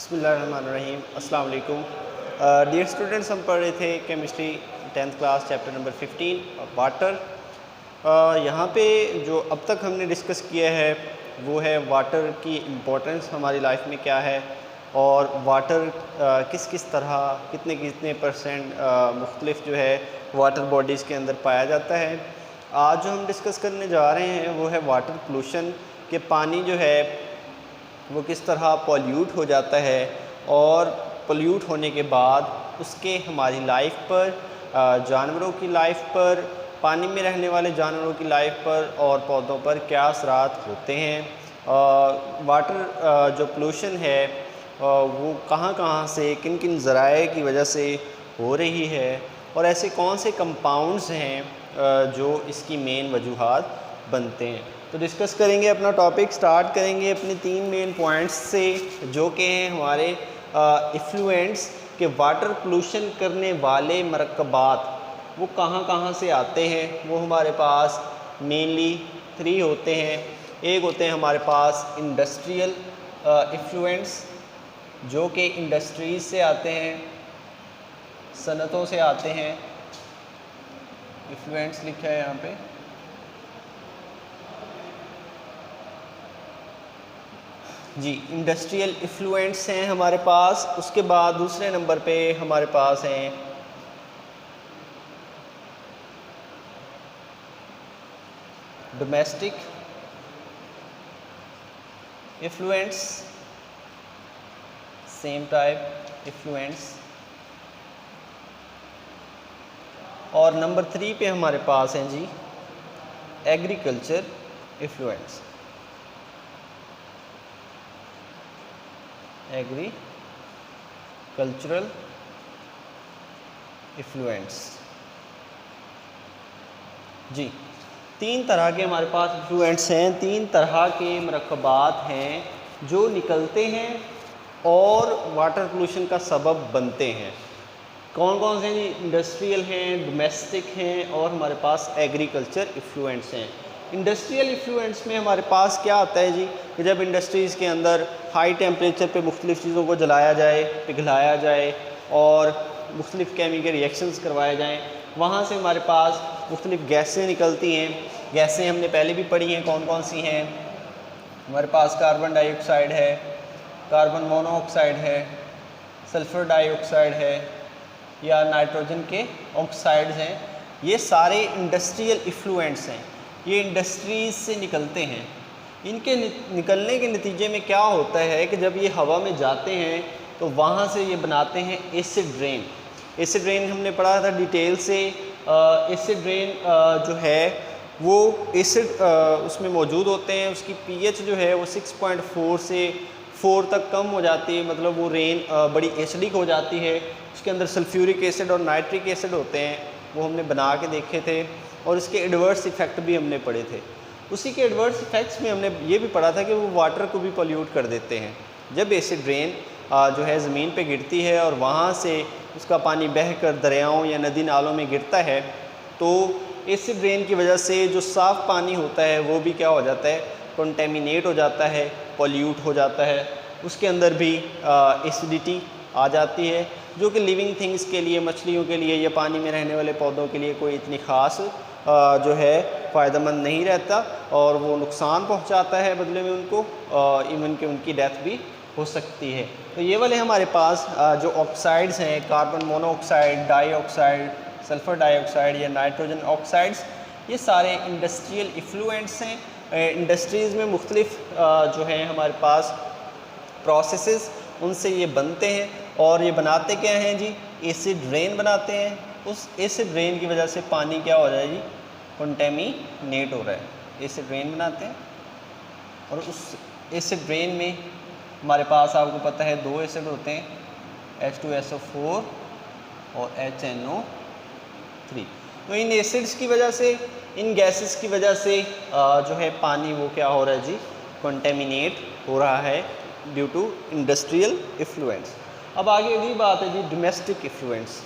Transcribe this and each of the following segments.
बिस्मिल्लाहिर्रहमानिर्रहीम अस्सलाम वालेकुम। डियर स्टूडेंट्स, हम पढ़ रहे थे chemistry 10th class chapter number 15 water. यहाँ पे जो अब तक हमने डिस्कस किया है वो है वाटर की इम्पोर्टेंस हमारी लाइफ में क्या है और वाटर किस किस तरह कितने कितने परसेंट मुख्तलिफ जो है वाटर बॉडीज़ के अंदर पाया जाता है। आज जो हम डिस्कस करने जा रहे हैं वो है वाटर पोल्यूशन, के पानी जो है वो किस तरह पॉल्यूट हो जाता है और पॉल्यूट होने के बाद उसके हमारी लाइफ पर, जानवरों की लाइफ पर, पानी में रहने वाले जानवरों की लाइफ पर और पौधों पर क्या असरात होते हैं। वाटर जो पोल्यूशन है वो कहाँ कहाँ से किन किन ज़राए की वजह से हो रही है और ऐसे कौन से कंपाउंड्स हैं जो इसकी मेन वजूहात बनते हैं। तो डिस्कस करेंगे, अपना टॉपिक स्टार्ट करेंगे अपने 3 मेन पॉइंट्स से जो कि हैं हमारे इफ्लुएंट्स के वाटर पोल्यूशन करने वाले मरकबात वो कहाँ कहाँ से आते हैं। वो हमारे पास मेनली 3 होते हैं। एक होते हैं हमारे पास इंडस्ट्रियल इफ्लुएंट्स जो कि इंडस्ट्रीज़ से आते हैं, सनतों से आते हैं। इफ्लुएंट्स लिखा है यहाँ पे। जी, इंडस्ट्रियल इफ्लुएंट्स हैं हमारे पास। उसके बाद दूसरे नंबर पे हमारे पास हैं domestic effluents, same type effluents. और नंबर 3 पे हमारे पास हैं जी एग्रीकल्चर इफ्लुएंट्स, एग्रीकल्चरल इफ्लुएंट्स। जी, 3 तरह के हमारे पास इफ्लुएंट्स हैं, 3 तरह के मरकबात हैं जो निकलते हैं और वाटर पोल्यूशन का सबब बनते हैं। कौन कौन से हैं? इंडस्ट्रियल हैं, डोमेस्टिक हैं और हमारे पास एग्रीकल्चर इफ्लुएंट्स हैं। इंडस्ट्रियल इफ्लुएंट्स में हमारे पास क्या आता है जी कि जब इंडस्ट्रीज़ के अंदर हाई टेम्परेचर पे मुख्तलिफ़ चीज़ों को जलाया जाए, पिघलाया जाए और मुख्तलिफ़ केमिकल रिएक्शंस करवाए जाएँ, वहाँ से हमारे पास मुख्तलिफ़ गैसें निकलती हैं। गैसें हमने पहले भी पढ़ी हैं, कौन कौन सी हैं। हमारे पास कार्बन डाइऑक्साइड है, कार्बन मोनोऑक्साइड है, सल्फ़र डाइऑक्साइड है या नाइट्रोजन के ऑक्साइड्स हैं। ये सारे इंडस्ट्रियल इफ्लुएंट्स हैं, ये इंडस्ट्रीज़ से निकलते हैं। इनके निकलने के नतीजे में क्या होता है कि जब ये हवा में जाते हैं तो वहाँ से ये बनाते हैं एसिड रेन। एसिड रेन हमने पढ़ा था डिटेल से। एसिड रेन जो है वो एसिड उसमें मौजूद होते हैं, उसकी पीएच जो है वो 6.4 से 4 तक कम हो जाती है, मतलब वो रेन बड़ी एसिडिक हो जाती है। उसके अंदर सल्फ्यूरिक एसिड और नाइट्रिक एसिड होते हैं, वो हमने बना के देखे थे और इसके एडवर्स इफ़ेक्ट भी हमने पढ़े थे। उसी के एडवर्स इफ़ेक्ट्स में हमने ये भी पढ़ा था कि वो वाटर को भी पॉल्यूट कर देते हैं। जब एसिड रेन जो है ज़मीन पे गिरती है और वहाँ से उसका पानी बहकर दरियाओं या नदी नालों में गिरता है तो एसिड रेन की वजह से जो साफ़ पानी होता है वो भी क्या हो जाता है, कंटेमिनेट हो जाता है, पॉल्यूट हो जाता है। उसके अंदर भी एसिडिटी आ जाती है जो कि लिविंग थिंग्स के लिए, मछलियों के लिए या पानी में रहने वाले पौधों के लिए कोई इतनी ख़ास जो है फ़ायदेमंद नहीं रहता और वो नुकसान पहुंचाता है बदले में उनको, इवन कि उनकी डेथ भी हो सकती है। तो ये वाले हमारे पास जो ऑक्साइड्स हैं, carbon monoxide, dioxide, sulphur dioxide या नाइट्रोजन ऑक्साइड्स, ये सारे इंडस्ट्रियल इफ्लुएंट्स हैं। इंडस्ट्रीज़ में मुख्तलिफ़ जो हैं हमारे पास प्रोसेसेस, उनसे ये बनते हैं और ये बनाते क्या हैं जी, एसिड रेन बनाते हैं। उस एसिड रेन की वजह से पानी क्या हो रहा है जी, कंटेमिनेट हो रहा है। एसिड रेन बनाते हैं और उस एसिड रेन में हमारे पास आपको पता है 2 एसिड होते हैं, H2SO4 और HNO3। तो इन एसिड्स की वजह से, इन गैसेस की वजह से जो है पानी वो क्या हो रहा है जी, कंटेमिनेट हो रहा है ड्यू टू इंडस्ट्रियल इफ्लुएंस। अब आगे अगली बात है जी डोमेस्टिक इफ्लुएंस।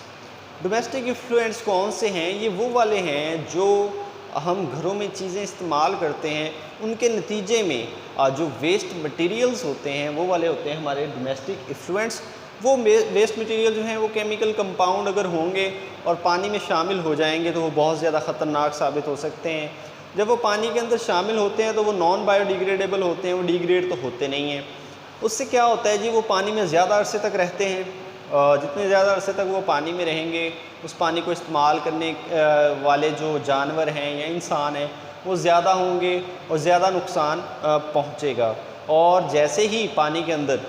डोमेस्टिक इफ्लुएंस कौन से हैं? ये वो वाले हैं जो हम घरों में चीज़ें इस्तेमाल करते हैं, उनके नतीजे में जो वेस्ट मटेरियल्स होते हैं वो वाले होते हैं हमारे डोमेस्टिक इफ्लुएंट्स। वो वेस्ट मटेरियल जो हैं वो केमिकल कंपाउंड अगर होंगे और पानी में शामिल हो जाएंगे तो वो बहुत ज़्यादा ख़तरनाक साबित हो सकते हैं। जब वो पानी के अंदर शामिल होते हैं तो वो नॉन बायोडिग्रेडेबल होते हैं, वो डिग्रेड तो होते नहीं हैं। उससे क्या होता है जी, वो पानी में ज़्यादा अरसे तक रहते हैं। जितने ज़्यादा अरसे तक वो पानी में रहेंगे, उस पानी को इस्तेमाल करने वाले जो जानवर हैं या इंसान हैं वो ज़्यादा होंगे और ज़्यादा नुकसान पहुँचेगा। और जैसे ही पानी के अंदर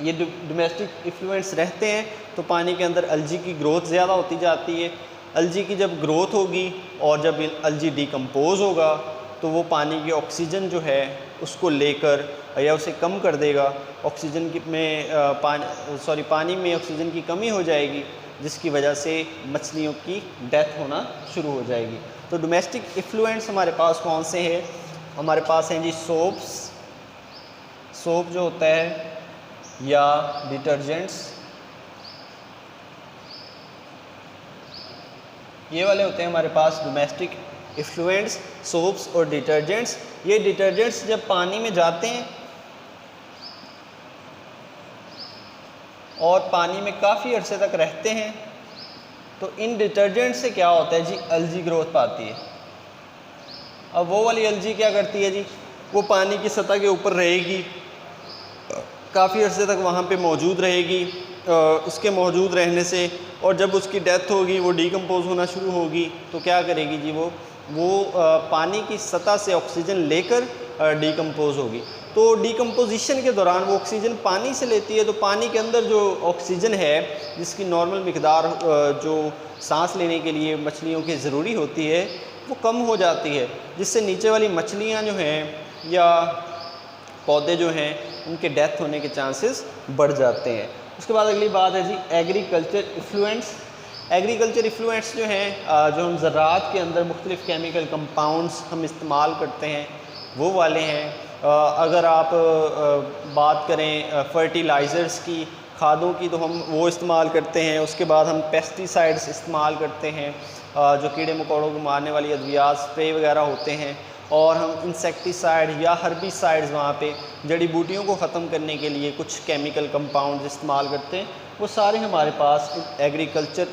ये डोमेस्टिक इफ्लुएंट्स रहते हैं तो पानी के अंदर अलजी की ग्रोथ ज़्यादा होती जाती है। अलजी की जब ग्रोथ होगी और जब अलजी डिकम्पोज़ होगा तो वो पानी की ऑक्सीजन जो है उसको लेकर या उसे कम कर देगा। ऑक्सीजन में पानी में ऑक्सीजन की कमी हो जाएगी, जिसकी वजह से मछलियों की डेथ होना शुरू हो जाएगी। तो डोमेस्टिक इफ्लुएंट्स हमारे पास कौन से हैं? हमारे पास हैं जी सोप जो होता है या डिटर्जेंट्स, ये वाले होते हैं हमारे पास डोमेस्टिक इफ्लुएंट्स, सोप्स और डिटर्जेंट्स। ये डिटर्जेंट्स जब पानी में जाते हैं और पानी में काफ़ी अरसे तक रहते हैं तो इन डिटर्जेंट से क्या होता है जी, अलजी ग्रोथ पाती है। अब वो वाली अलजी क्या करती है जी, वो पानी की सतह के ऊपर रहेगी, काफ़ी अरसे तक वहाँ पे मौजूद रहेगी। उसके मौजूद रहने से और जब उसकी डेथ होगी, वो डिकम्पोज होना शुरू होगी तो क्या करेगी जी, वो पानी की सतह से ऑक्सीजन लेकर डिकम्पोज होगी। तो डिकम्पोजिशन के दौरान वो ऑक्सीजन पानी से लेती है, तो पानी के अंदर जो ऑक्सीजन है जिसकी नॉर्मल मिकदार जो सांस लेने के लिए मछलियों की ज़रूरी होती है वो कम हो जाती है, जिससे नीचे वाली मछलियाँ जो हैं या पौधे जो हैं उनके डेथ होने के चांसेस बढ़ जाते हैं। उसके बाद अगली बात है जी एग्रीकल्चर इफ्लुएंट्स। एग्रीकल्चर इफ्लुएंट्स जो हैं जो हम ज़राअत के अंदर मुख्तलिफ़ केमिकल कंपाउंड्स हम इस्तेमाल करते हैं वो वाले हैं। अगर आप बात करें फर्टिलाइज़र्स की, खादों की, तो हम वो इस्तेमाल करते हैं। उसके बाद हम पेस्टिसाइड्स इस्तेमाल करते हैं, जो कीड़े मकोड़ों को मारने वाली अद्वियात स्प्रे वगैरह होते हैं। और हम इंसेक्टिसाइड या हर्बिसाइड्स वहाँ पे जड़ी बूटियों को ख़त्म करने के लिए कुछ केमिकल कंपाउंड्स इस्तेमाल करते हैं। वो सारे हमारे पास एग्रीकल्चर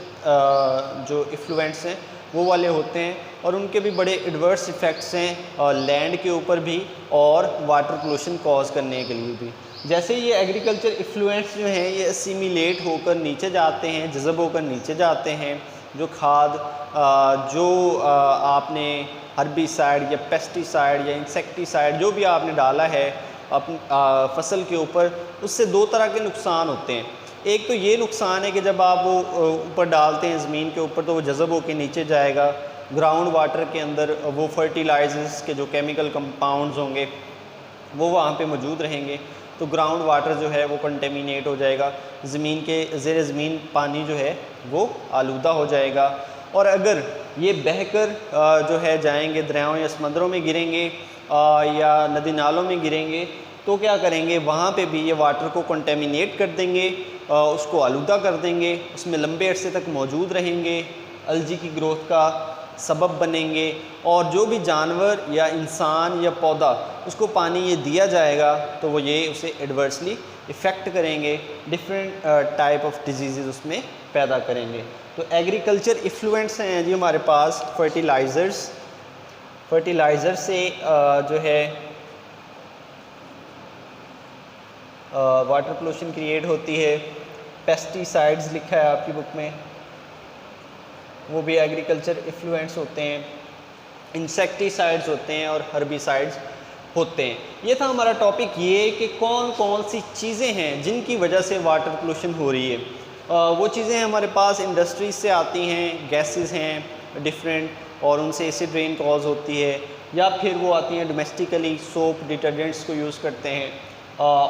जो इफ्लुएंट्स हैं वो वाले होते हैं और उनके भी बड़े एडवर्स इफ़ेक्ट्स हैं लैंड के ऊपर भी और वाटर पोल्यूशन कॉज करने के लिए भी। जैसे ये एग्रीकल्चर इफ्लुएंट्स जो हैं ये असिमिलेट होकर नीचे जाते हैं, जज़ब होकर नीचे जाते हैं, जो खाद जो आपने हर्बिसाइड या पेस्टिसाइड या इंसेक्टिसाइड जो भी आपने डाला है अपनी फसल के ऊपर, उससे दो तरह के नुकसान होते हैं। एक तो ये नुकसान है कि जब आप वो ऊपर डालते हैं ज़मीन के ऊपर तो वो जज़ब होकर नीचे जाएगा, ग्राउंड वाटर के अंदर वो फर्टिलाइजर्स के जो केमिकल कंपाउंड्स होंगे वो वहाँ पे मौजूद रहेंगे, तो ग्राउंड वाटर जो है वो कंटेमिनेट हो जाएगा, ज़मीन के ज़ेर ज़मीन पानी जो है वो आलूदा हो जाएगा। और अगर ये बहकर जो है जाएंगे दरियाओं या समंदरों में गिरेंगे या नदी नालों में गिरेंगे तो क्या करेंगे, वहाँ पे भी ये वाटर को कंटेमिनेट कर देंगे, उसको आलूदा कर देंगे, उसमें लंबे अरसे तक मौजूद रहेंगे, अलजी की ग्रोथ का सबब बनेंगे। और जो भी जानवर या इंसान या पौधा उसको पानी ये दिया जाएगा तो वो ये उसे एडवर्सली इफ़ेक्ट करेंगे, डिफरेंट टाइप ऑफ डिजीज़ उसमें पैदा करेंगे। तो एग्रीकल्चर इफ्लुएंट्स हैं जी हमारे पास फर्टिलाइज़र से जो है वाटर पोल्यूशन क्रिएट होती है। पेस्टिसाइड्स लिखा है आपकी बुक में, वो भी एग्रीकल्चर इफ्लुएंट्स होते हैं। इंसेक्टिसाइड्स होते हैं और हर्बिसाइड्स होते हैं। ये था हमारा टॉपिक, ये कि कौन कौन सी चीज़ें हैं जिनकी वजह से वाटर पोल्यूशन हो रही है। वो चीज़ें हमारे पास इंडस्ट्रीज से आती हैं, गैसेस हैं डिफरेंट, और उनसे एसिड रेन कॉज होती है, या फिर वो आती हैं डोमेस्टिकली, सोप डिटर्जेंट्स को यूज़ करते हैं,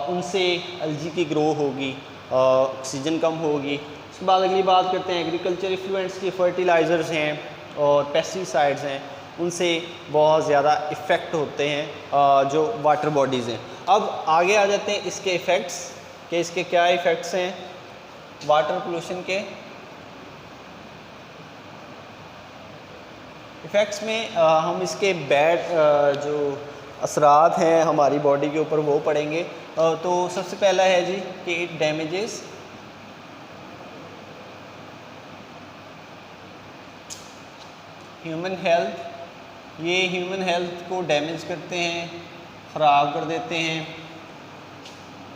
उनसे अलजी की ग्रो होगी, ऑक्सीजन कम होगी। उसके बाद अगली बात करते हैं एग्रीकल्चर इफ्लुएंट्स की, फर्टिलाइज़र्स हैं और पेस्टिसाइड्स हैं, उनसे बहुत ज़्यादा इफ़ेक्ट होते हैं जो वाटर बॉडीज़ हैं। अब आगे आ जाते हैं इसके इफ़ेक्ट्स, कि इसके क्या इफ़ेक्ट्स हैं वाटर पोल्यूशन के। इफ़ेक्ट्स में हम इसके बैड जो असरात हैं हमारी बॉडी के ऊपर वो पढ़ेंगे। तो सबसे पहला है जी कि इट डैमेजेस ह्यूमन हेल्थ, ये ह्यूमन हेल्थ को डैमेज करते हैं, ख़राब कर देते हैं।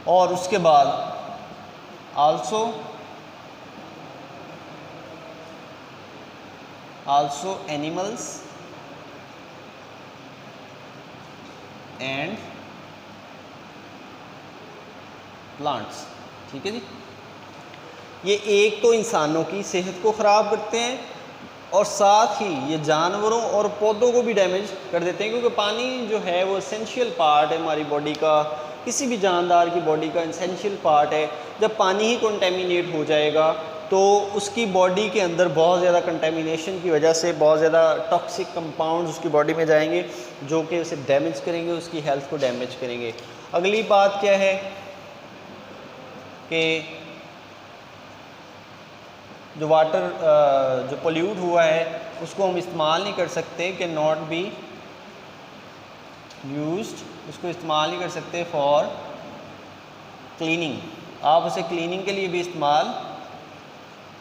और उसके बाद आल्सो एनिमल्स एंड प्लांट्स। ठीक है जी, ये एक तो इंसानों की सेहत को ख़राब करते हैं और साथ ही ये जानवरों और पौधों को भी डैमेज कर देते हैं, क्योंकि पानी जो है वो एसेंशियल पार्ट है हमारी बॉडी का, किसी भी जानदार की बॉडी का एसेंशियल पार्ट है। जब पानी ही कंटेमिनेट हो जाएगा तो उसकी बॉडी के अंदर बहुत ज़्यादा कंटेमिनेशन की वजह से बहुत ज़्यादा टॉक्सिक कंपाउंड्स उसकी बॉडी में जाएंगे जो कि उसे डैमेज करेंगे, उसकी हेल्थ को डैमेज करेंगे। अगली बात क्या है कि जो वाटर जो पोल्यूट हुआ है उसको हम इस्तेमाल नहीं कर सकते, कि नॉट बी यूज्ड, उसको इस्तेमाल नहीं कर सकते फॉर क्लीनिंग, आप उसे क्लीनिंग के लिए भी इस्तेमाल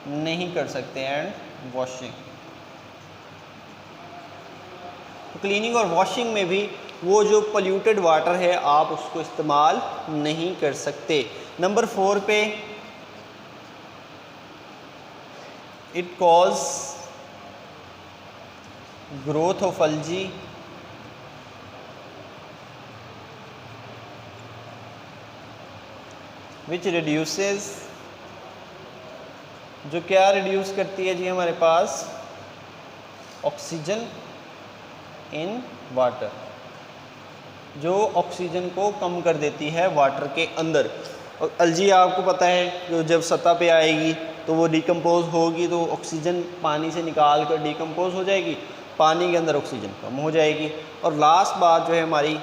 नहीं कर सकते, एंड वॉशिंग। तो क्लीनिंग और वॉशिंग में भी वो जो पोल्यूटेड वाटर है आप उसको इस्तेमाल नहीं कर सकते। नंबर 4 पे it cause growth of algae which reduces, जो क्या रिड्यूस करती है जी हमारे पास, ऑक्सीजन इन वाटर, जो ऑक्सीजन को कम कर देती है वाटर के अंदर। और अल्जी आपको पता है जो जब सतह पे आएगी तो वो डिकम्पोज होगी, तो ऑक्सीजन पानी से निकाल कर डिकम्पोज हो जाएगी, पानी के अंदर ऑक्सीजन कम हो जाएगी। और लास्ट बात जो है हमारी,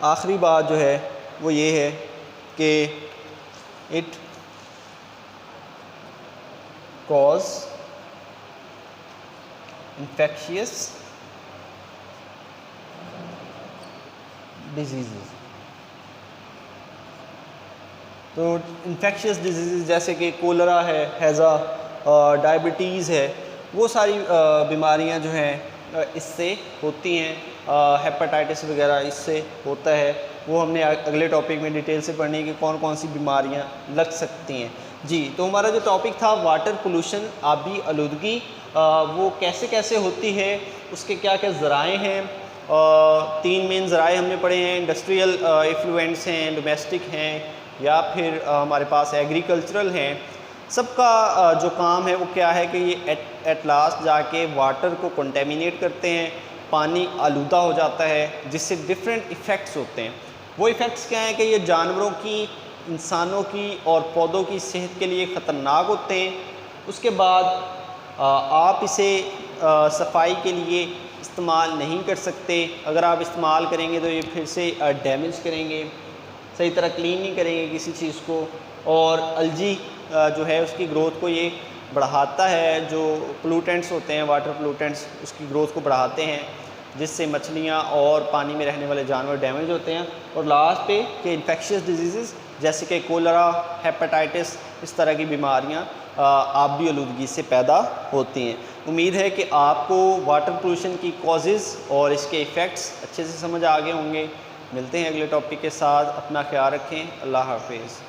आखिरी बात जो है वो ये है कि इट कॉज इन्फेक्शियस डिजीज़। तो इन्फेक्शियस डिजीज़ जैसे कि कोलरा है, हैज़ा, डायबिटीज़ है, वो सारी बीमारियां जो हैं इससे होती हैं, हेपेटाइटिस वगैरह इससे होता है। वो हमने अगले टॉपिक में डिटेल से पढ़नी है कि कौन कौन सी बीमारियां लग सकती हैं जी। तो हमारा जो टॉपिक था वाटर पोल्यूशन, आबी आलूदगी, वो कैसे कैसे होती है, उसके क्या क्या ज़राए हैं। 3 मेन ज़राए हमने पढ़े हैं, इंडस्ट्रियल इफ्लुएंट्स हैं, डोमेस्टिक हैं, या फिर हमारे पास एग्रीकल्चरल हैं। सबका जो काम है वो क्या है कि ये एट लास्ट जाके वाटर को कंटेमिनेट करते हैं, पानी आलूदा हो जाता है, जिससे डिफरेंट इफ़ेक्ट्स होते हैं। वो इफ़ेक्ट्स क्या हैं कि ये जानवरों की, इंसानों की और पौधों की सेहत के लिए ख़तरनाक होते हैं। उसके बाद आप इसे सफाई के लिए इस्तेमाल नहीं कर सकते, अगर आप इस्तेमाल करेंगे तो ये फिर से डैमेज करेंगे, सही तरह क्लीन नहीं करेंगे किसी चीज़ को। और अल्जी जो है उसकी ग्रोथ को ये बढ़ाता है, जो पोल्यूटेंट्स होते हैं, वाटर पोल्यूटेंट्स, उसकी ग्रोथ को बढ़ाते हैं, जिससे मछलियाँ और पानी में रहने वाले जानवर डैमेज होते हैं। और लास्ट पे कि इन्फेक्शियस डिजीज़ जैसे कि कोलरा, हेपेटाइटिस, इस तरह की बीमारियाँ आबी आलूदगी से पैदा होती हैं। उम्मीद है कि आपको वाटर पोल्यूशन की कॉजेज़ और इसके इफ़ेक्ट्स अच्छे से समझ आ गए होंगे। मिलते हैं अगले टॉपिक के साथ, अपना ख्याल रखें, अल्लाह हाफिज़।